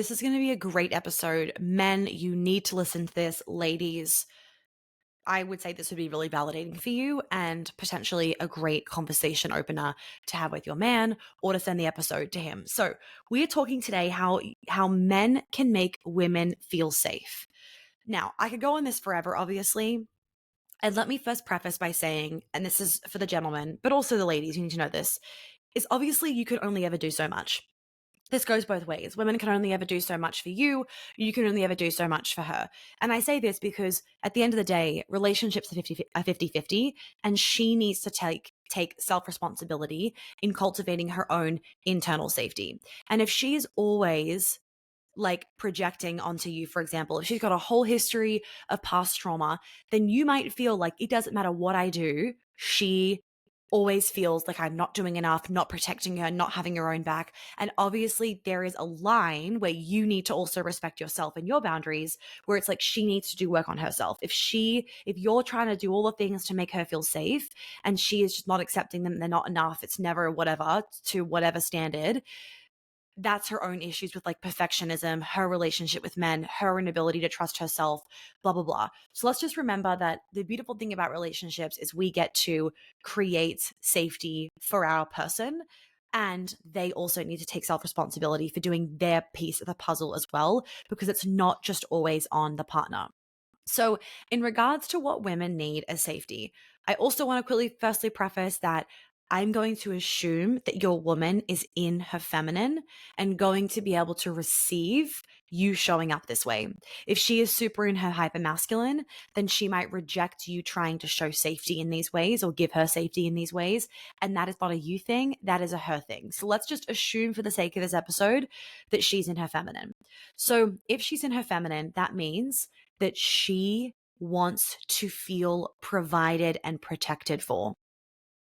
This is going to be a great episode. Men, you need to listen to this. Ladies, I would say this would be really validating for you and potentially a great conversation opener to have with your man or to send the episode to him. So, we are talking today how men can make women feel safe. Now, I could go on this forever, obviously. And let me first preface by saying, and this is for the gentlemen, but also the ladies, you need to know this, is obviously you can only ever do so much. This goes both ways. Women can only ever do so much for you. You can only ever do so much for her. And I say this because at the end of the day, relationships are 50-50, and she needs to take self-responsibility in cultivating her own internal safety. And if she is always like projecting onto you, for example, if she's got a whole history of past trauma, then you might feel like it doesn't matter what I do, she always feels like I'm not doing enough, not protecting her, not having her own back. And obviously, there is a line where you need to also respect yourself and your boundaries, where it's like she needs to do work on herself. If you're trying to do all the things to make her feel safe and she is just not accepting them, they're not enough, it's never whatever to whatever standard, that's her own issues with like perfectionism, her relationship with men, her inability to trust herself, blah, blah, blah. So let's just remember that the beautiful thing about relationships is we get to create safety for our person. And they also need to take self responsibility for doing their piece of the puzzle as well, because it's not just always on the partner. So, in regards to what women need as safety, I also want to quickly firstly preface that I'm going to assume that your woman is in her feminine and going to be able to receive you showing up this way. If she is super in her hyper masculine, then she might reject you trying to show safety in these ways or give her safety in these ways. And that is not a you thing, that is a her thing. So let's just assume for the sake of this episode that she's in her feminine. So if she's in her feminine, that means that she wants to feel provided and protected for.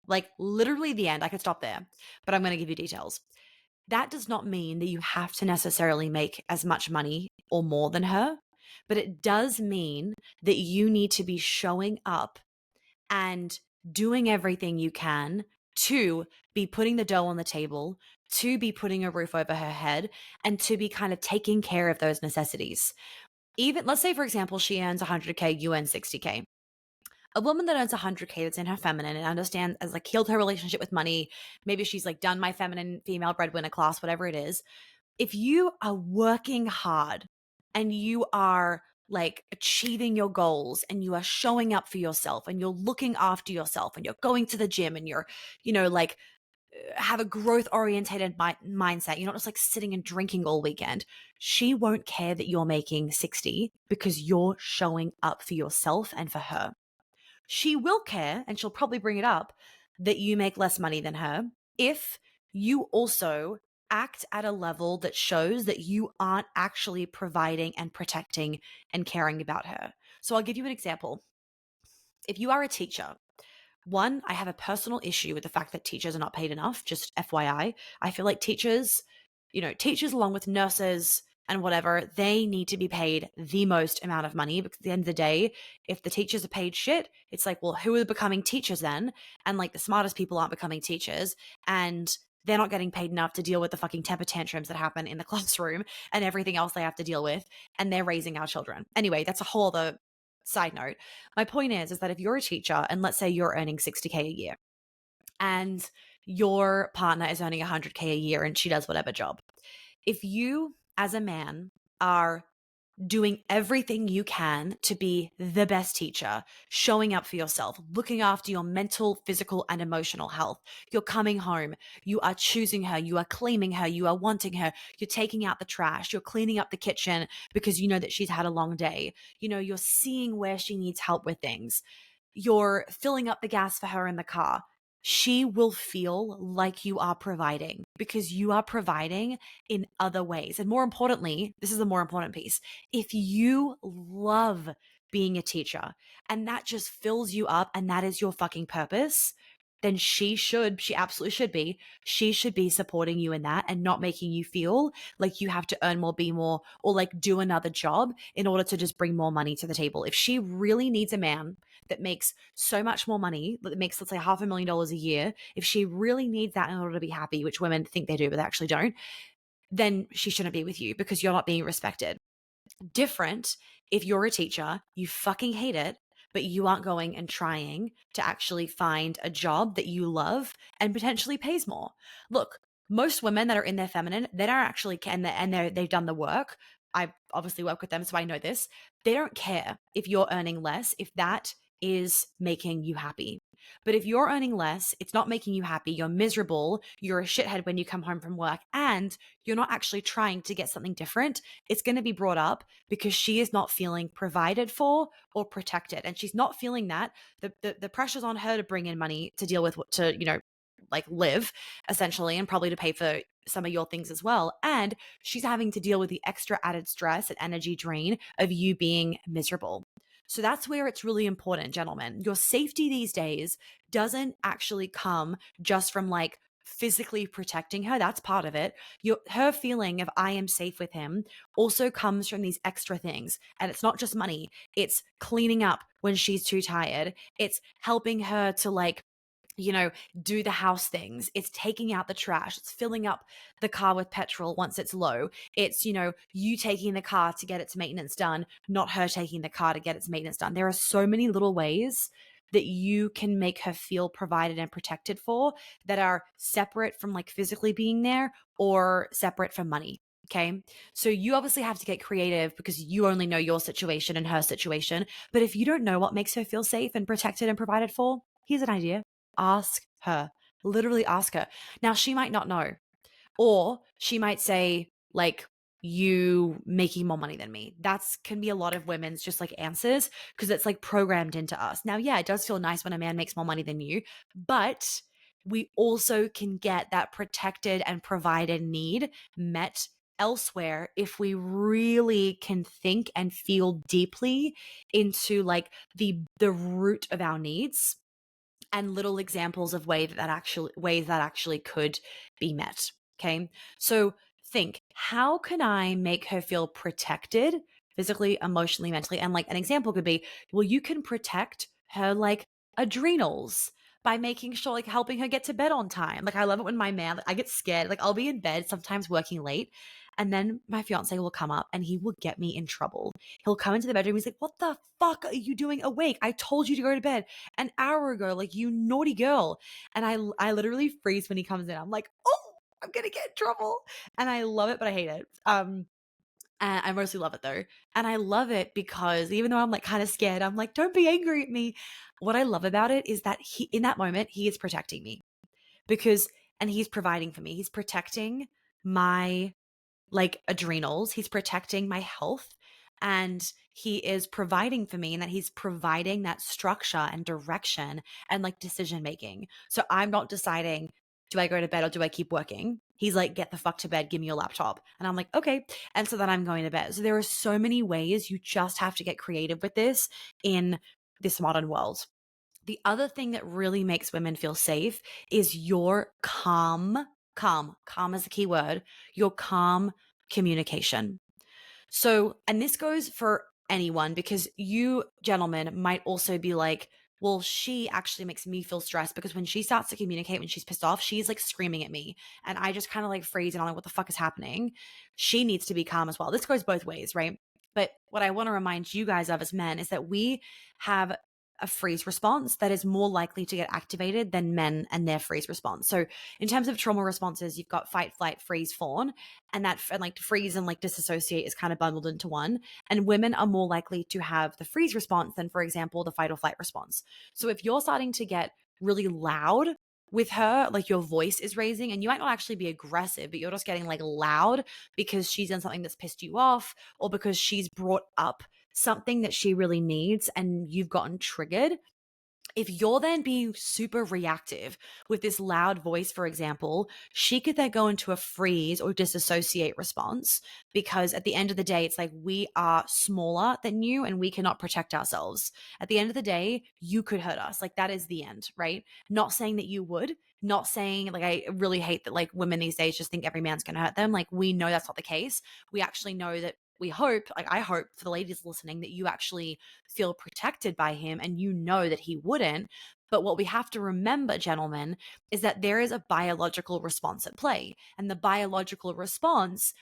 Like literally the end. I could stop there, but I'm going to give you details. That does not mean that you have to necessarily make as much money or more than her, but it does mean that you need to be showing up and doing everything you can to be putting the dough on the table, to be putting a roof over her head, and to be kind of taking care of those necessities. Even let's say, for example, she earns 100K, you earn 60K. A woman that earns 100K that's in her feminine and understands, has like healed her relationship with money, maybe she's like done my feminine female breadwinner class, whatever it is. If you are working hard and you are like achieving your goals and you are showing up for yourself and you're looking after yourself and you're going to the gym and you're, like have a growth orientated mindset. You're not just like sitting and drinking all weekend. She won't care that you're making 60 because you're showing up for yourself and for her. She will care, and she'll probably bring it up, that you make less money than her if you also act at a level that shows that you aren't actually providing and protecting and caring about her. So I'll give you an example. If you are a teacher, one, I have a personal issue with the fact that teachers are not paid enough, just FYI. I feel like teachers, teachers along with nurses and whatever, they need to be paid the most amount of money because at the end of the day, if the teachers are paid shit, it's like, well, who are becoming teachers then? And like the smartest people aren't becoming teachers and they're not getting paid enough to deal with the fucking temper tantrums that happen in the classroom and everything else they have to deal with. And they're raising our children. Anyway, that's a whole other side note. My point is that if you're a teacher and let's say you're earning 60K a year and your partner is earning 100K a year and she does whatever job, if you as a man are doing everything you can to be the best teacher, showing up for yourself, looking after your mental, physical, and emotional health. You're coming home, you are choosing her, you are claiming her, you are wanting her, you're taking out the trash, you're cleaning up the kitchen because you know that she's had a long day. You're seeing where she needs help with things. You're filling up the gas for her in the car. She will feel like you are providing because you are providing in other ways. And more importantly, this is the more important piece. If you love being a teacher and that just fills you up and that is your fucking purpose, then she absolutely she should be supporting you in that and not making you feel like you have to earn more, be more, or like do another job in order to just bring more money to the table. If she really needs a man that makes so much more money, that makes, let's say, $500,000 a year, if she really needs that in order to be happy, which women think they do, but they actually don't, then she shouldn't be with you because you're not being respected. Different if you're a teacher, you fucking hate it, but you aren't going and trying to actually find a job that you love and potentially pays more. Look, most women that are in their feminine, they don't actually care, and they've done the work. I obviously work with them, so I know this. They don't care if you're earning less, if that is making you happy. But if you're earning less, it's not making you happy, you're miserable, you're a shithead when you come home from work, and you're not actually trying to get something different, it's going to be brought up because she is not feeling provided for or protected. And she's not feeling that. The pressure's on her to bring in money to deal with, to, like live essentially, and probably to pay for some of your things as well. And she's having to deal with the extra added stress and energy drain of you being miserable. So that's where it's really important, gentlemen. Your safety these days doesn't actually come just from like physically protecting her. That's part of it. Her feeling of I am safe with him also comes from these extra things. And it's not just money. It's cleaning up when she's too tired. It's helping her to like, do the house things. It's taking out the trash. It's filling up the car with petrol once it's low. It's, you taking the car to get its maintenance done, not her taking the car to get its maintenance done. There are so many little ways that you can make her feel provided and protected for that are separate from like physically being there or separate from money. Okay. So you obviously have to get creative because you only know your situation and her situation. But if you don't know what makes her feel safe and protected and provided for, here's an idea. Ask her. Literally ask her. Now, she might not know, or she might say, like, you making more money than me. That's can be a lot of women's just like answers because it's like programmed into us. Now, yeah, it does feel nice when a man makes more money than you, but we also can get that protected and provided need met elsewhere if we really can think and feel deeply into like the root of our needs and little examples of ways that actually could be met. Okay. So think, how can I make her feel protected physically, emotionally, mentally? And like an example could be, well, you can protect her like adrenals by making sure, like helping her get to bed on time. Like I love it when my man, like, I get scared. Like I'll be in bed sometimes working late, and then my fiance will come up and he will get me in trouble. He'll come into the bedroom. He's like, what the fuck are you doing awake? I told you to go to bed an hour ago, like you naughty girl. And I literally freeze when he comes in. I'm like, oh, I'm gonna get in trouble. And I love it, but I hate it. And I mostly love it though. And I love it because even though I'm like kind of scared, I'm like, don't be angry at me. What I love about it is that he, in that moment, he is protecting me because, and he's providing for me. He's protecting my like adrenals. He's protecting my health, and he is providing for me, and that he's providing that structure and direction and like decision making. So I'm not deciding, do I go to bed or do I keep working? He's like, get the fuck to bed, give me your laptop. And I'm like, okay. And so then I'm going to bed. So there are so many ways. You just have to get creative with this in this modern world. The other thing that really makes women feel safe is your calm is the key word, your calm communication. So, and this goes for anyone because you gentlemen might also be like, well, she actually makes me feel stressed because when she starts to communicate, when she's pissed off, she's like screaming at me. And I just kind of like freeze and I'm like, what the fuck is happening? She needs to be calm as well. This goes both ways, right? But what I want to remind you guys of as men is that we have a freeze response that is more likely to get activated than men and their freeze response. So in terms of trauma responses, you've got fight, flight, freeze, fawn, and like freeze and like disassociate is kind of bundled into one. And women are more likely to have the freeze response than, for example, the fight or flight response. So if you're starting to get really loud with her, like your voice is raising, and you might not actually be aggressive, but you're just getting like loud because she's done something that's pissed you off or because she's brought up something that she really needs and you've gotten triggered. If you're then being super reactive with this loud voice, for example, she could then go into a freeze or disassociate response because at the end of the day, it's like we are smaller than you and we cannot protect ourselves. At the end of the day, you could hurt us. Like that is the end, right? Not saying that you would, not saying like I really hate that like women these days just think every man's going to hurt them. Like we know that's not the case. We actually know that we hope, like I hope for the ladies listening, that you actually feel protected by him and you know that he wouldn't. But what we have to remember, gentlemen, is that there is a biological response at play. And the biological response,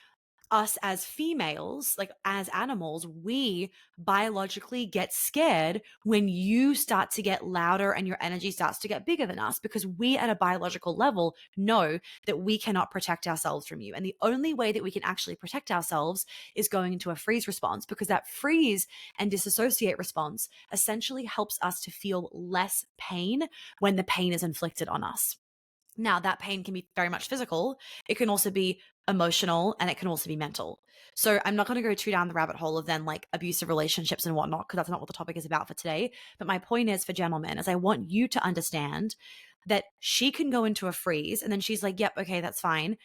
us as females, like as animals, we biologically get scared when you start to get louder and your energy starts to get bigger than us, because we at a biological level know that we cannot protect ourselves from you. And the only way that we can actually protect ourselves is going into a freeze response, because that freeze and disassociate response essentially helps us to feel less pain when the pain is inflicted on us. Now, that pain can be very much physical. It can also be emotional, and it can also be mental. So I'm not going to go too down the rabbit hole of then like abusive relationships and whatnot, because that's not what the topic is about for today. But my point is, for gentlemen, is I want you to understand that she can go into a freeze and then she's like, yep, okay, that's fine.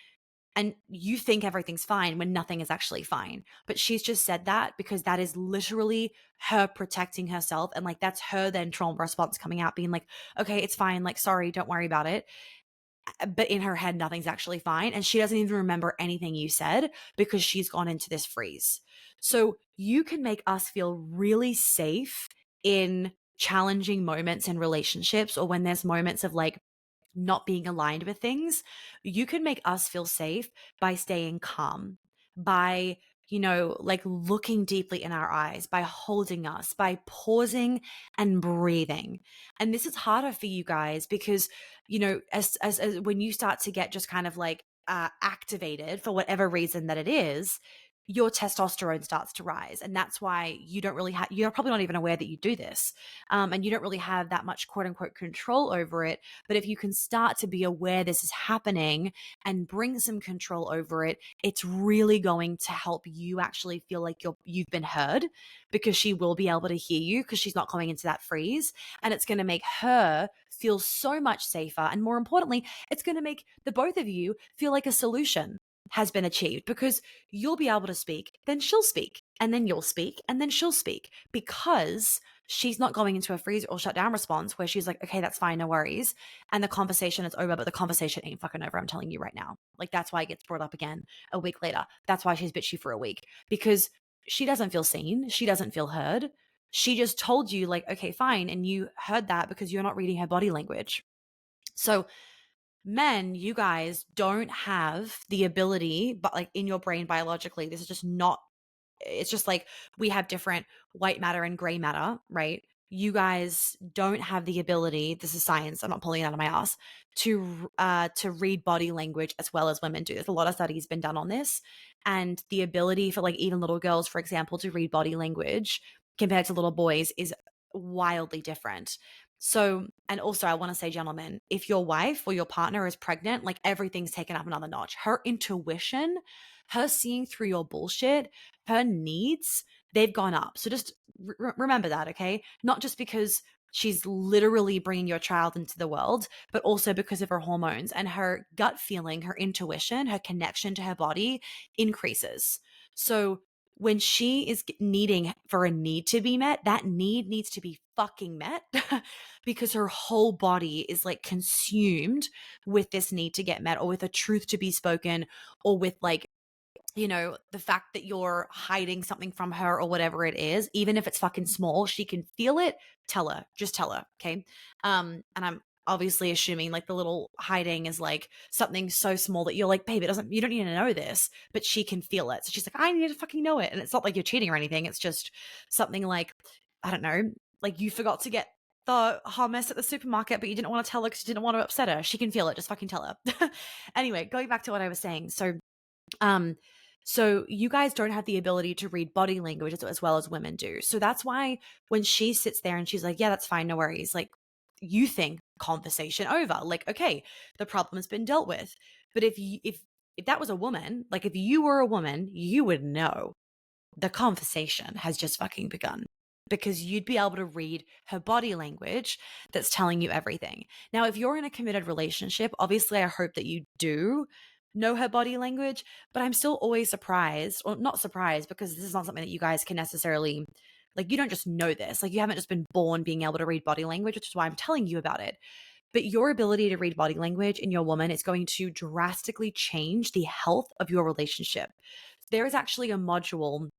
And you think everything's fine when nothing is actually fine. But she's just said that because that is literally her protecting herself. And like, that's her then trauma response coming out, being like, okay, it's fine. Like, sorry, don't worry about it. But in her head, nothing's actually fine. And she doesn't even remember anything you said because she's gone into this freeze. So you can make us feel really safe in challenging moments in relationships, or when there's moments of like not being aligned with things. You can make us feel safe by staying calm, by, like looking deeply in our eyes, by holding us, by pausing and breathing. And this is harder for you guys because, as when you start to get just kind of like activated for whatever reason that it is, your testosterone starts to rise. And that's why you don't really have, you're probably not even aware that you do this. And you don't really have that much quote unquote control over it. But if you can start to be aware this is happening and bring some control over it, it's really going to help you actually feel like you've been heard, because she will be able to hear you because she's not going into that freeze. And it's going to make her feel so much safer. And more importantly, it's going to make the both of you feel like a solution has been achieved, because you'll be able to speak, then she'll speak, and then you'll speak, and then she'll speak, because she's not going into a freeze or shut down response where she's like, okay, that's fine, no worries. And the conversation is over, but the conversation ain't fucking over. I'm telling you right now. Like, that's why it gets brought up again a week later. That's why she's bitchy for a week, because she doesn't feel seen. She doesn't feel heard. She just told you, like, okay, fine. And you heard that because you're not reading her body language. So, men, you guys don't have the ability, but like in your brain biologically, this is just not, it's just like we have different white matter and gray matter, right? You guys don't have the ability, this is science, I'm not pulling it out of my ass, to read body language as well as women do. There's a lot of studies been done on this, and the ability for like even little girls, for example, to read body language compared to little boys is wildly different. So, and also I want to say, gentlemen, if your wife or your partner is pregnant, like everything's taken up another notch. Her intuition, her seeing through your bullshit, her needs, they've gone up. So just remember that, okay? Not just because she's literally bringing your child into the world, but also because of her hormones and her gut feeling, her intuition, her connection to her body increases. So when she is needing for a need to be met, that need needs to be fucking met because her whole body is like consumed with this need to get met, or with a truth to be spoken, or with like, the fact that you're hiding something from her or whatever it is, even if it's fucking small, she can feel it. Tell her, just tell her. Okay. And I'm obviously assuming like the little hiding is like something so small that you're like, babe, you don't need to know this, but she can feel it. So she's like, I need to fucking know it. And it's not like you're cheating or anything. It's just something like, I don't know, like you forgot to get the hummus at the supermarket, but you didn't want to tell her because you didn't want to upset her. She can feel it. Just fucking tell her. Anyway, going back to what I was saying. Um, so you guys don't have the ability to read body language as well as women do. So that's why when she sits there and she's like, yeah, that's fine, no worries. Like, you think conversation over, like, okay, the problem has been dealt with. But if that was a woman, like if you were a woman, you would know the conversation has just fucking begun, because you'd be able to read her body language that's telling you everything. Now, if you're in a committed relationship, obviously I hope that you do know her body language, but I'm still always surprised, or not surprised, because this is not something that you guys can necessarily, like, you don't just know this. Like, you haven't just been born being able to read body language, which is why I'm telling you about it. But your ability to read body language in your woman is going to drastically change the health of your relationship. There is actually a module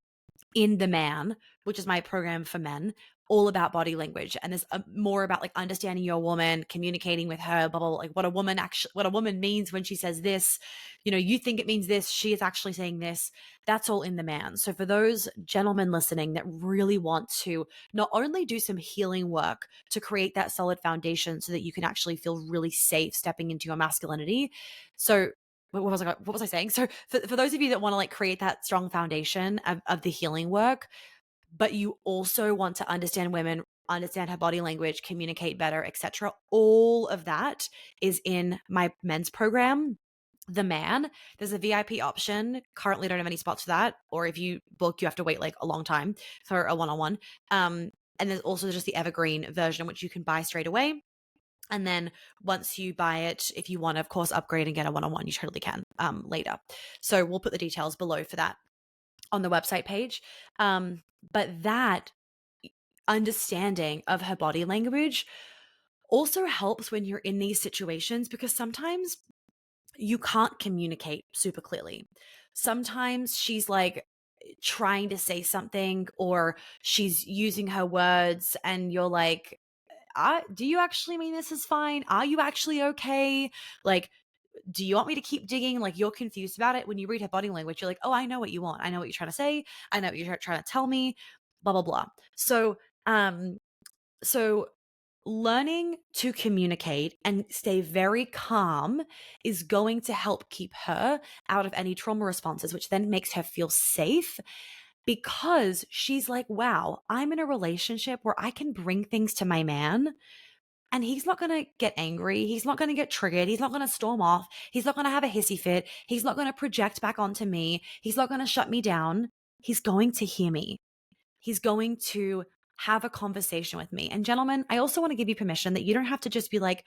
in the Man, which is my program for men, all about body language, and there's more about like understanding your woman, communicating with her, blah, blah, blah, like what a woman means when she says this. You think it means this, she is actually saying this. That's all in the man. So for those gentlemen listening that really want to not only do some healing work to create that solid foundation so that you can actually feel really safe stepping into your masculinity. So what was I saying? So for those of you that want to like create that strong foundation of the healing work, but you also want to understand women, understand her body language, communicate better, etc. All of that is in my men's program, The Man. There's a VIP option. Currently don't have any spots for that. Or if you book, you have to wait like a long time for a one-on-one. And there's also just the evergreen version, which you can buy straight away. And then once you buy it, if you want to, of course, upgrade and get a one-on-one, you totally can later. So we'll put the details below for that on the website page. But that understanding of her body language also helps when you're in these situations, because sometimes you can't communicate super clearly. Sometimes she's like trying to say something, or she's using her words and you're like, do you actually mean this is fine? Are you actually okay? Like, do you want me to keep digging? Like, you're confused about it. When you read her body language, you're like, oh, I know what you want. I know what you're trying to say. I know what you're trying to tell me, blah, blah, blah. So learning to communicate and stay very calm is going to help keep her out of any trauma responses, which then makes her feel safe, because she's like, wow, I'm in a relationship where I can bring things to my man and he's not going to get angry. He's not going to get triggered. He's not going to storm off. He's not going to have a hissy fit. He's not going to project back onto me. He's not going to shut me down. He's going to hear me. He's going to have a conversation with me. And gentlemen, I also want to give you permission that you don't have to just be like,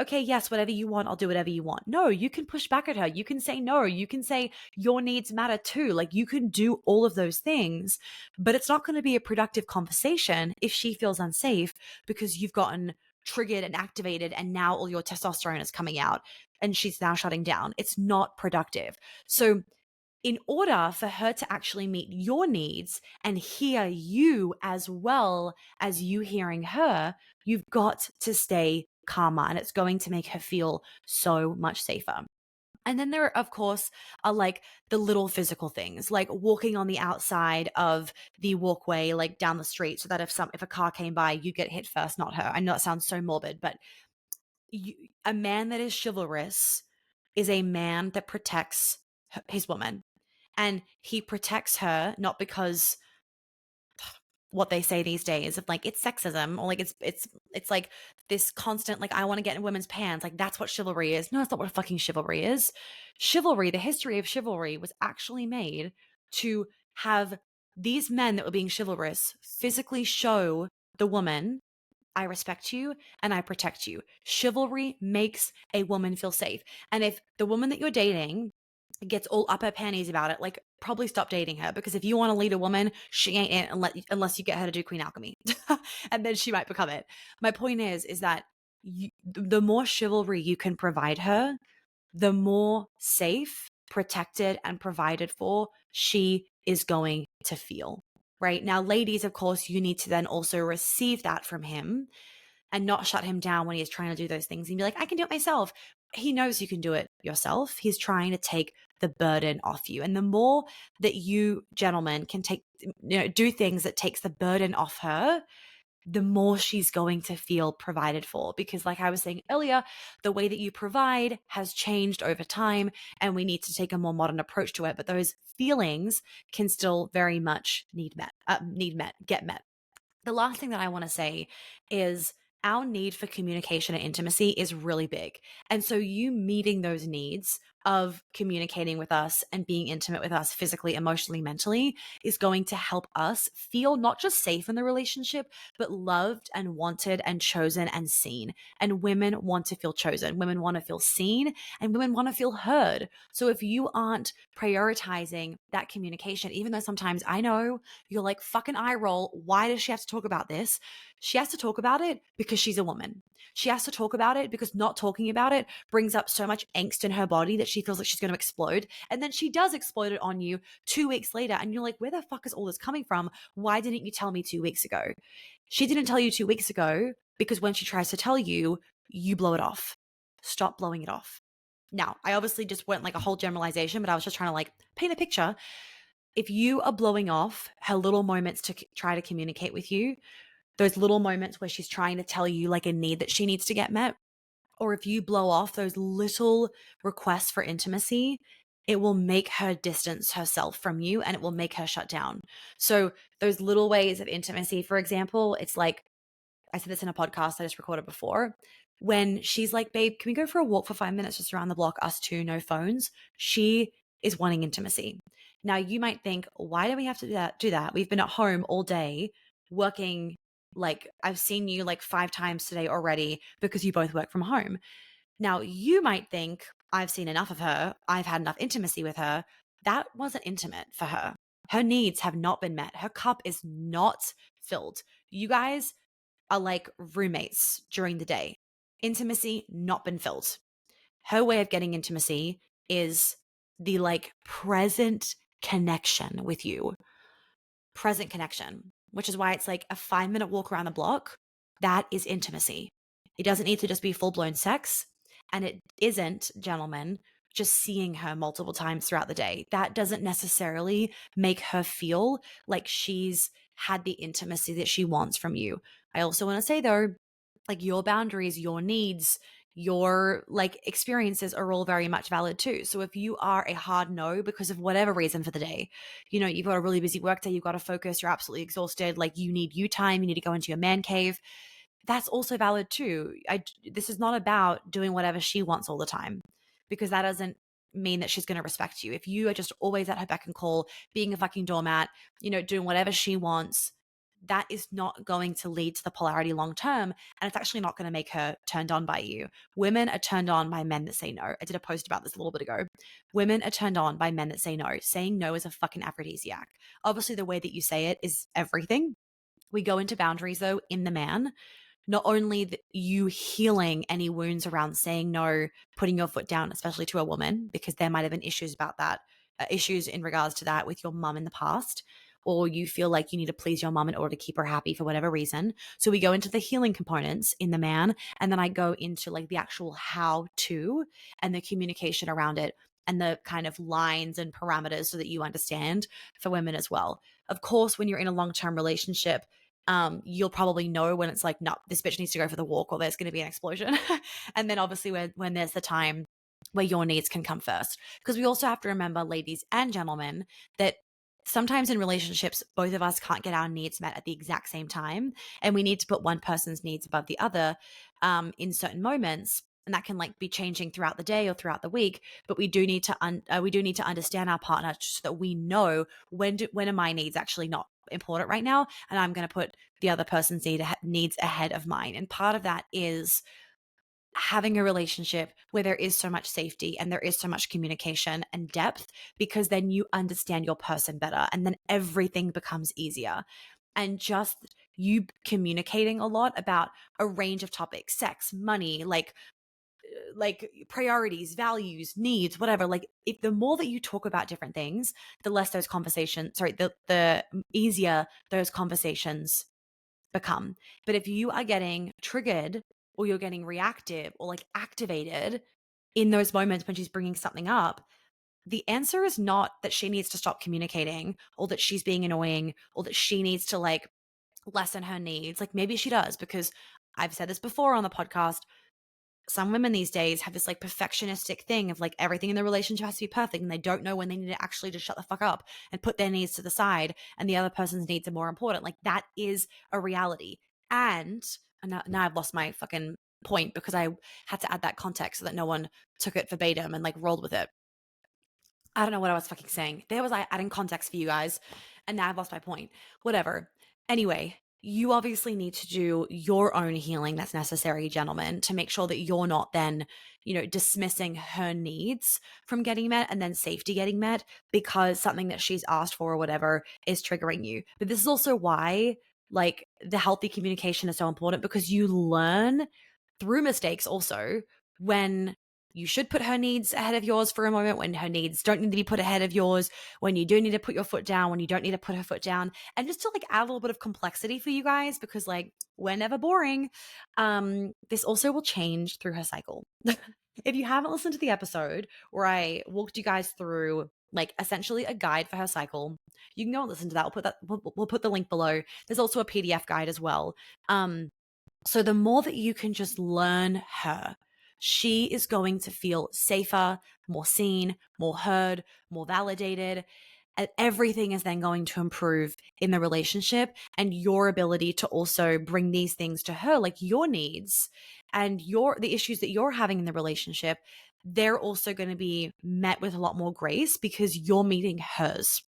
okay, yes, whatever you want, I'll do whatever you want. No, you can push back at her. You can say no. You can say your needs matter too. Like, you can do all of those things, but it's not going to be a productive conversation if she feels unsafe because you've gotten triggered and activated and now all your testosterone is coming out and she's now shutting down. It's not productive. So in order for her to actually meet your needs and hear you as well as you hearing her, you've got to stay calmer, and it's going to make her feel so much safer. And then there, of course, are like the little physical things, like walking on the outside of the walkway, like down the street, so that if a car came by, you get hit first, not her. I know that sounds so morbid, but a man that is chivalrous is a man that protects his woman. And he protects her not because what they say these days of like it's sexism, or like it's like this constant like I want to get in women's pants, like that's what chivalry is. No, that's not what fucking chivalry is. Chivalry, the history of chivalry was actually made to have these men that were being chivalrous physically show the woman, I respect you and I protect you. Chivalry makes a woman feel safe. And if the woman that you're dating gets all up her panties about it, like probably stop dating her, because if you want to lead a woman, she ain't it unless you get her to do Queen Alchemy, and then she might become it. My point is that the more chivalry you can provide her, the more safe, protected, and provided for she is going to feel. Right now, ladies, of course, you need to then also receive that from him and not shut him down when he's trying to do those things and be like, I can do it myself. He knows you can do it yourself. He's trying to take the burden off you. And the more that you gentlemen can do things that takes the burden off her, the more she's going to feel provided for. Because like I was saying earlier, the way that you provide has changed over time and we need to take a more modern approach to it. But those feelings can still very much get met. The last thing that I want to say is our need for communication and intimacy is really big. And so you meeting those needs of communicating with us and being intimate with us physically, emotionally, mentally is going to help us feel not just safe in the relationship, but loved and wanted and chosen and seen. And women want to feel chosen. Women want to feel seen, and women want to feel heard. So if you aren't prioritizing that communication, even though sometimes I know you're like, fucking eye roll, why does she have to talk about this? She has to talk about it because she's a woman. She has to talk about it because not talking about it brings up so much angst in her body that she feels like she's going to explode. And then she does explode it on you 2 weeks later. And you're like, where the fuck is all this coming from? Why didn't you tell me 2 weeks ago? She didn't tell you 2 weeks ago because when she tries to tell you, you blow it off. Stop blowing it off. Now, I obviously just went like a whole generalization, but I was just trying to like paint a picture. If you are blowing off her little moments to try to communicate with you, those little moments where she's trying to tell you like a need that she needs to get met, or if you blow off those little requests for intimacy, it will make her distance herself from you and it will make her shut down. So those little ways of intimacy, for example, it's like, I said this in a podcast I just recorded before. When she's like, babe, can we go for a walk for 5 minutes just around the block, us two, no phones? She is wanting intimacy. Now you might think, why do we have to do that? We've been at home all day working. Like I've seen you like 5 times today already because you both work from home. Now you might think, I've seen enough of her. I've had enough intimacy with her. That wasn't intimate for her. Her needs have not been met. Her cup is not filled. You guys are like roommates during the day. Intimacy not been filled. Her way of getting intimacy is the like present connection with you. Present connection, which is why it's like a 5 minute walk around the block. That is intimacy. It doesn't need to just be full blown sex. And it isn't, gentlemen, just seeing her multiple times throughout the day. That doesn't necessarily make her feel like she's had the intimacy that she wants from you. I also want to say though, like your boundaries, your needs, your like experiences are all very much valid too. So if you are a hard no because of whatever reason for the day, you've got a really busy work day, you've got to focus, you're absolutely exhausted, like you need you time, you need to go into your man cave, that's also valid too. This is not about doing whatever she wants all the time, because that doesn't mean that she's going to respect you. If you are just always at her beck and call, being a fucking doormat, doing whatever she wants, that is not going to lead to the polarity long term. And it's actually not going to make her turned on by you. Women are turned on by men that say no. I did a post about this a little bit ago. Women are turned on by men that say no. Saying no is a fucking aphrodisiac. Obviously, the way that you say it is everything. We go into boundaries though in the man. Not only you healing any wounds around saying no, putting your foot down, especially to a woman, because there might have been issues about that, issues in regards to that with your mum in the past, or you feel like you need to please your mum in order to keep her happy for whatever reason. So we go into the healing components in the man, and then I go into like the actual how to and the communication around it and the kind of lines and parameters so that you understand for women as well. Of course, when you're in a long-term relationship, you'll probably know when it's like, no, this bitch needs to go for the walk or there's going to be an explosion. And then obviously when there's the time where your needs can come first. Because we also have to remember, ladies and gentlemen, that sometimes in relationships, both of us can't get our needs met at the exact same time. And we need to put one person's needs above the other in certain moments. And that can like be changing throughout the day or throughout the week. But we do need to understand our partner so that we know when are my needs actually not important right now, and I'm going to put the other person's needs ahead of mine. And part of that is having a relationship where there is so much safety and there is so much communication and depth, because then you understand your person better and then everything becomes easier. And just you communicating a lot about a range of topics, sex, money, like priorities, values, needs, whatever. Like if the more that you talk about different things, the less those conversations, the easier those conversations become. But if you are getting triggered or you're getting reactive or like activated in those moments when she's bringing something up, the answer is not that she needs to stop communicating or that she's being annoying or that she needs to like lessen her needs. Like maybe she does, because I've said this before on the podcast. Some women these days have this like perfectionistic thing of like everything in the relationship has to be perfect, and they don't know when they need to actually just shut the fuck up and put their needs to the side and the other person's needs are more important. Like that is a reality. And now I've lost my fucking point because I had to add that context so that no one took it verbatim and like rolled with it. I don't know what I was fucking saying. There was I adding context for you guys, and now I've lost my point. Whatever. Anyway, you obviously need to do your own healing that's necessary, gentlemen, to make sure that you're not then, dismissing her needs from getting met and then safety getting met because something that she's asked for or whatever is triggering you. But this is also why like the healthy communication is so important because you learn through mistakes also when you should put her needs ahead of yours for a moment, when her needs don't need to be put ahead of yours, when you do need to put your foot down, when you don't need to put her foot down, and just to like add a little bit of complexity for you guys because like we're never boring. This also will change through her cycle. If you haven't listened to the episode where I walked you guys through like essentially a guide for her cycle, you can go and listen to that. We'll put the link below. There's also a PDF guide as well. So the more that you can just learn her, she is going to feel safer, more seen, more heard, more validated. And everything is then going to improve in the relationship, and your ability to also bring these things to her, like your needs and the issues that you're having in the relationship, they're also going to be met with a lot more grace because you're meeting hers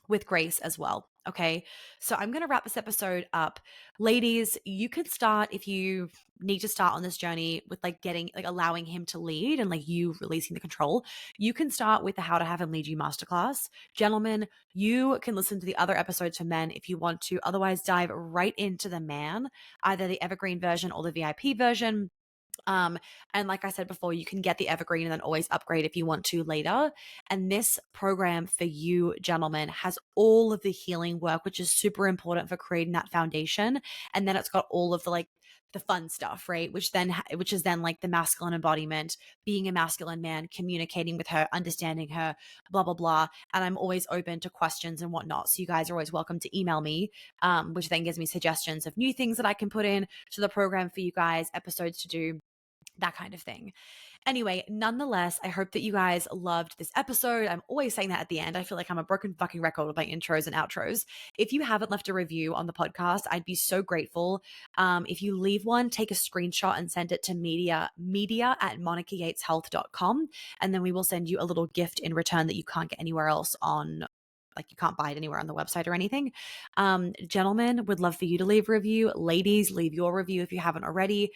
with grace as well. Okay. So I'm going to wrap this episode up. Ladies, you could start if you need to start on this journey with like allowing him to lead and like you releasing the control. You can start with the How to Have Him Lead You masterclass. Gentlemen, you can listen to the other episodes for men if you want to. Otherwise, dive right into the man, either the evergreen version or the VIP version. And like I said before, you can get the evergreen and then always upgrade if you want to later. And this program for you, gentlemen, has all of the healing work, which is super important for creating that foundation. And then it's got all of the like the fun stuff, right? Which is then like the masculine embodiment, being a masculine man, communicating with her, understanding her, blah, blah, blah. And I'm always open to questions and whatnot. So you guys are always welcome to email me, which then gives me suggestions of new things that I can put in to the program for you guys, episodes to do, that kind of thing. Anyway, nonetheless, I hope that you guys loved this episode. I'm always saying that at the end. I feel like I'm a broken fucking record with my intros and outros. If you haven't left a review on the podcast, I'd be so grateful. If you leave one, take a screenshot and send it to media@monicayateshealth.com. And then we will send you a little gift in return that you can't get anywhere else on, like you can't buy it anywhere on the website or anything. Gentlemen, would love for you to leave a review. Ladies, leave your review if you haven't already.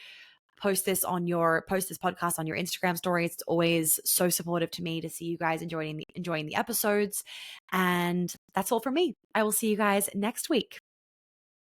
Post this podcast on your Instagram story. It's always so supportive to me to see you guys enjoying the episodes. And that's all from me. I will see you guys next week.